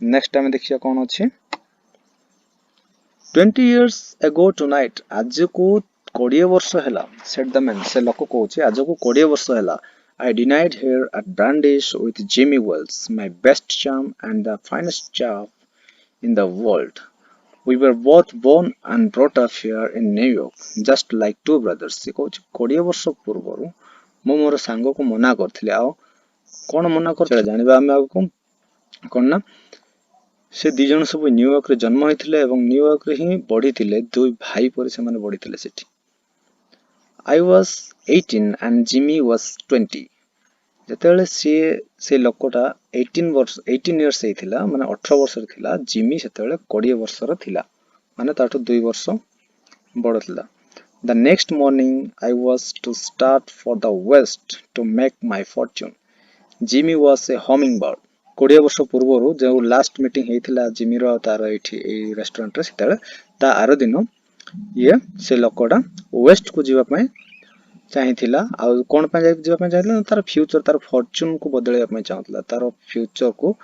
Next time देखिए कौन अच्छे 20 years ago tonight आज को 20 वर्ष हैला सेट द मैन से लोक कहूँ आज को 20 वर्ष हैला I denied here at Brandish with Jimmy Wells, my best chum and the finest chap in the world. We were both born and brought up here in New York, just like two brothers. से कहूँ 20 वर्ष पूर्व मो मोर सांग को मना करथिले आ कौन मना कर जानिबा आमे आगु कौन ना से दी जन सब न्यूयॉर्क रे जन्म होइथिले एवं न्यूयॉर्क रे ही बढ़िथिले दुई भाई पर से माने बढ़िथिले सेठी I was 18 and Jimmy was 20 जेतेले से लोकटा 18 years हेथिला माने 18 वर्ष रे थिला जिमी सेतेले 20 वर्ष रे थिला माने ताठो 2 वर्ष बड़ थिला The next morning I was to start for the west to make my fortune Jimmy was a hummingbird 20 वर्ष पूर्व जो लास्ट मीटिंग हेथिला जिमी रो तार एठी ए रेस्टोरेंट रे सेतेले ता आरो दिन ये से लोकटा वेस्ट को जीवा पय चाहिथिला आ कोन पय जीवा पय चाहिथिला तार फ्यूचर तार फॉर्च्यून को बदलया पय चाहतला तार फ्यूचर को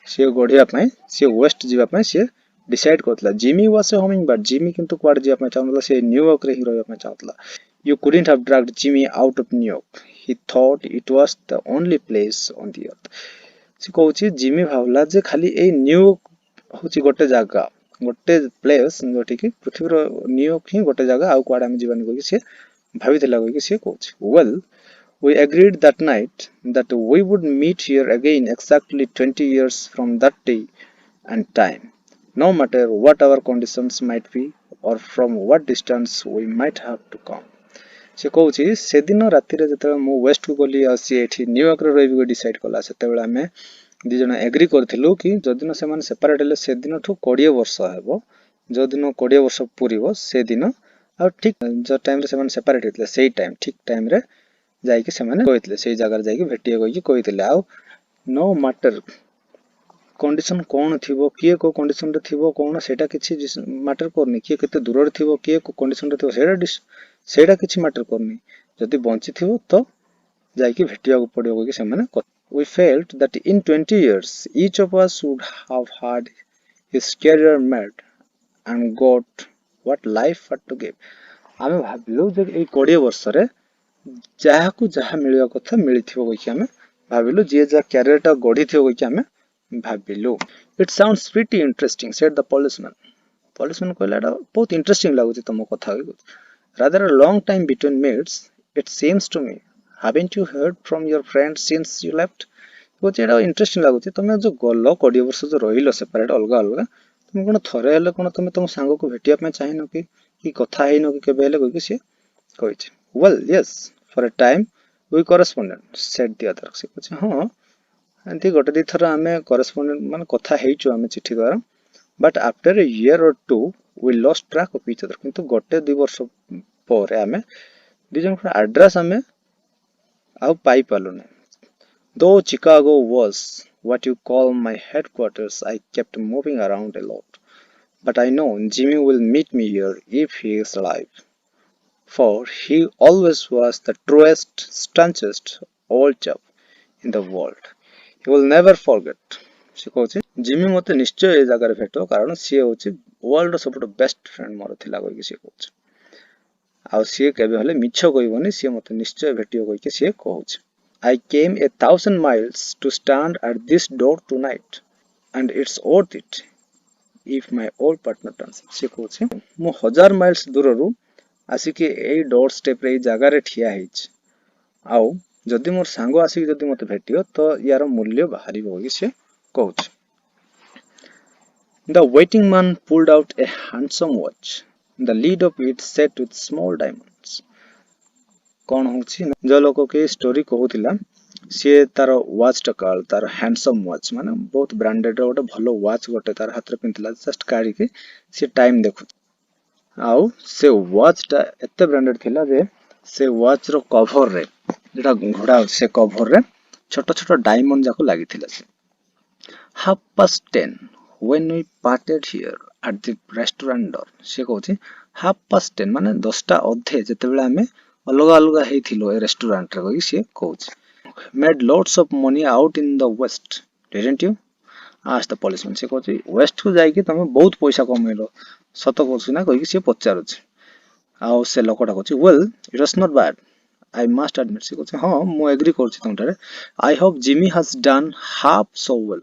से गढिया पय से वेस्ट जीवा पय से डिसाइड करतला Jimmy was a hummingbird Jimmy किंतु क्वाड जीवा पय चाहतला से न्यूयॉर्क रे ही रहया पय चाहतला you couldn't have dragged Jimmy out of New York he thought it was the only place on the earth से कहूची जिमी भावला जे खाली ए न्यूयॉर्क होची गोटे जागा गोटे प्लेस जोठी कि पृथ्वी रो न्यूयॉर्क ही गोटे जागा आ क्वाड हम जीवन को से भाविथिला कि से कहूची well we agreed that night that we would meet here again exactly 20 years from that day and time no matter what our conditions might be or from what distance we might have to come से कहूची से दिन राति रे जते मो waste को गली आ से एठी न्यूयॉर्क रे रहबी डिसाइड कला सेते बेला हमें दी जण एग्री करथिलु कि जदिन से माने सेपरेट ले से दिन ठु 20 वर्ष हेबो जदिन 20 वर्ष पूरीबो से दिन आ ठीक जो टाइम रे से माने सेपरेट हेतले सेही टाइम ठीक टाइम रे जाई कि से माने कहितले सेही जगह जाई कि भेटिए कहि कि कहितले आ नो मैटर कंडीशन कोन थिबो किए को कंडीशन रे थिबो कोन सेटा किछि मैटर करनी किए केते दूर रे थिबो किए को कंडीशन रे थिबो सेटा किछि मैटर करनी जदि बंची थिबो तो जाई कि भेटिया को पड़ियो कि से माने we felt that in 20 years each of us would have had his career made and got what life had to give आमे भाबिलो जे ए 20 वर्ष रे जहा को जहा मिलिया कथा मिलिथिबो कि आमे भाबिलो जे जा कैरियर टा गढिथिबो कि आमे भाबिलो it sounds pretty interesting said the policeman कहला बहुत इंटरेस्टिंग लागुची तमो कथा rather a long time between meets it seems to me haven't you heard from your friends since you left बोचे Etah interesting लागुची तमे जो गलो 20 वर्ष जो रहिलो सेपरेट अलगा अलगा तुम कोन थरे हले कोन तुम तुम सांग को भेटिया पे चाहिनो कि कथा हैनो कि केबे हले कि से कहिछ well yes for a time we corresponded said the other से कुछ हां एंती गोटे दी थरा हमें correspondent माने कथा हेइचो हमें चिट्ठी द्वारा but after a year or two we lost track of each other किंतु गोटे 2 वर्ष परे हमें दी जन एड्रेस हमें आ पाई पालो ने though Chicago was what you call my headquarters I kept moving around a lot but I know Jimmy will meet me here if he is alive for he always was the truest staunchest old chap in the world he will never forget से कहूची Jimmy मते निश्चय ए जगह रे भेटो कारण सी होची world रो सबटो best friend मोर थिला कहि से कहूची आ सी केबे हले मिछो कहिबोनी सी मते निश्चय भेटियो कहि के सी कहूची I came 1,000 miles to stand at this door tonight and it's worth it if my old partner turns से कहूची मो 1000 माइल्स दूर रु आसी के ए डोर स्टेप रे जगह रे ठिया हिच आउ जदि मोर सांगो आसी जदि मते भेटियो तो यार मूल्य बाहरी होगी से कहूची The waiting man pulled out a handsome watch the lead of it set with small diamonds कौन होची जो लोको के स्टोरी कहूतिला से तार वॉच टकाल तार हैंडसम वॉच माने बहुत ब्रांडेड गोटे भलो वॉच गोटे तार हाथ रे पिंतला जस्ट काढी के से टाइम देखु आउ से वॉच टा एते ब्रांडेड थिला जे से वॉच रो कवर रे जेटा घोड़ा से कवर रे छोटो छोटो डायमंड जाको लागि थिला से 10:30 when we parted here at the restaurant door से कहूची 10:30 माने 10टा अधे जते बेला हमें अलग अलग हेथिलो ए रेस्टोरेंट रे से कहूची made lots of money out in the west didn't you asked the policeman. से कहछि वेस्ट को जाई कि तमे बहुत पैसा कमेलो सत कहछि ना कहि से पचारुछि आउ से लोकटा कहछि well it was not bad I must admit से कहछि हां मु एग्री करछि तुमटारे I hope Jimmy has done half so well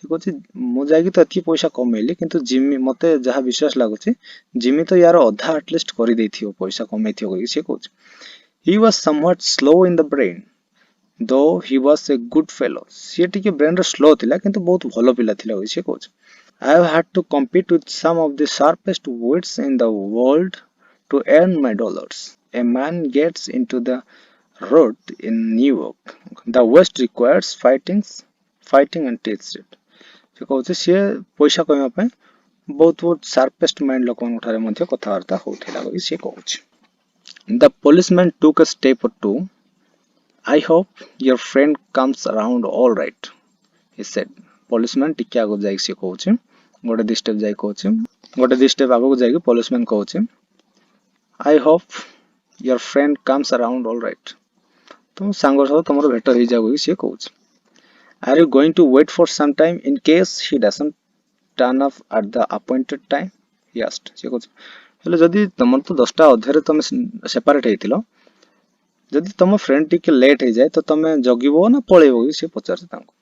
से कहछि मु जाई कि तो एति पैसा कमेली किंतु जिमी मते जहा विश्वास लागुछि जिमी तो यार अधा एटलीस्ट करि देथियो पैसा कमेथियो कहि से कहछि he was somewhat slow in the brain though he was a good fellow से टिके ब्रेन रे स्लो थिला किंतु बहुत भलो पिला थिला होय से कहछ I have had to compete with some of the sharpest wits in the world to earn my dollars a man gets into the road in New York the west requires fighting and takes it से कहछ से पैसा कमा पे बहुत बहुत sharpest mind लोकन उठारे मध्ये कथावार्ता होथिला होय से कहछ The policeman took a step or two. I hope your friend comes around all right, he said. Policeman टिके आगो जाई से कहउछि गोटे दि स्टेप जाई कहउछि गोटे दि स्टेप आगो जाई policeman कहउछि I hope your friend comes around all right. तुम सांगर सब तमरो भेट होई जागो से कहउछि Are you going to wait for some time in case he doesn't turn up at the appointed time? He asked. से कहउछि हेले जदि तमर तो 10टा अधेरे तमे सेपरेट हेतिलो जदि तम फ्रेंड टिके लेट हे जाय तो तमे जगिबो ना पळेबो से पचारछ तांको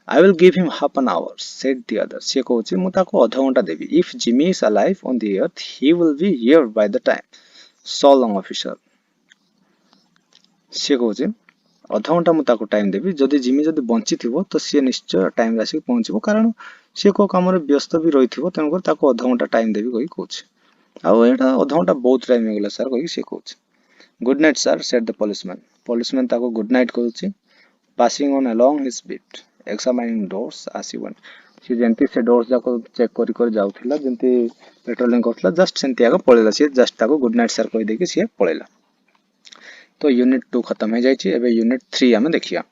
I will give him half an hour said the other से कहउछि मु ताको आधा घंटा देबी if Jimmy is alive on the earth he will be here by the time so long officer से कहउछि आधा घंटा मु ताको टाइम देबी जदि जिमी जदि बंची थिबो तो से निश्चय टाइम रासी पहुंचबो कारण से को काम रे व्यस्त भी रहिथिबो तन कर ताको आधा घंटा टाइम देबी कहि कहउछि आउ एटा आधा घंटा बहुत टाइम हे गेला सर कहि से कहउछि good night sir said the policeman ताको गुड नाइट कहउछि passing on along his beat examining doors as he went से जेंति से डोर्स जाको चेक करि करि जाउथिला जेंति पेट्रोलिंग करथला जस्ट सेंति आगे पळेला से जस्ट ताको गुड नाइट सर कहि देके से पळेला तो यूनिट 2 खत्म हे जायछि एबे यूनिट 3 हमें देखिया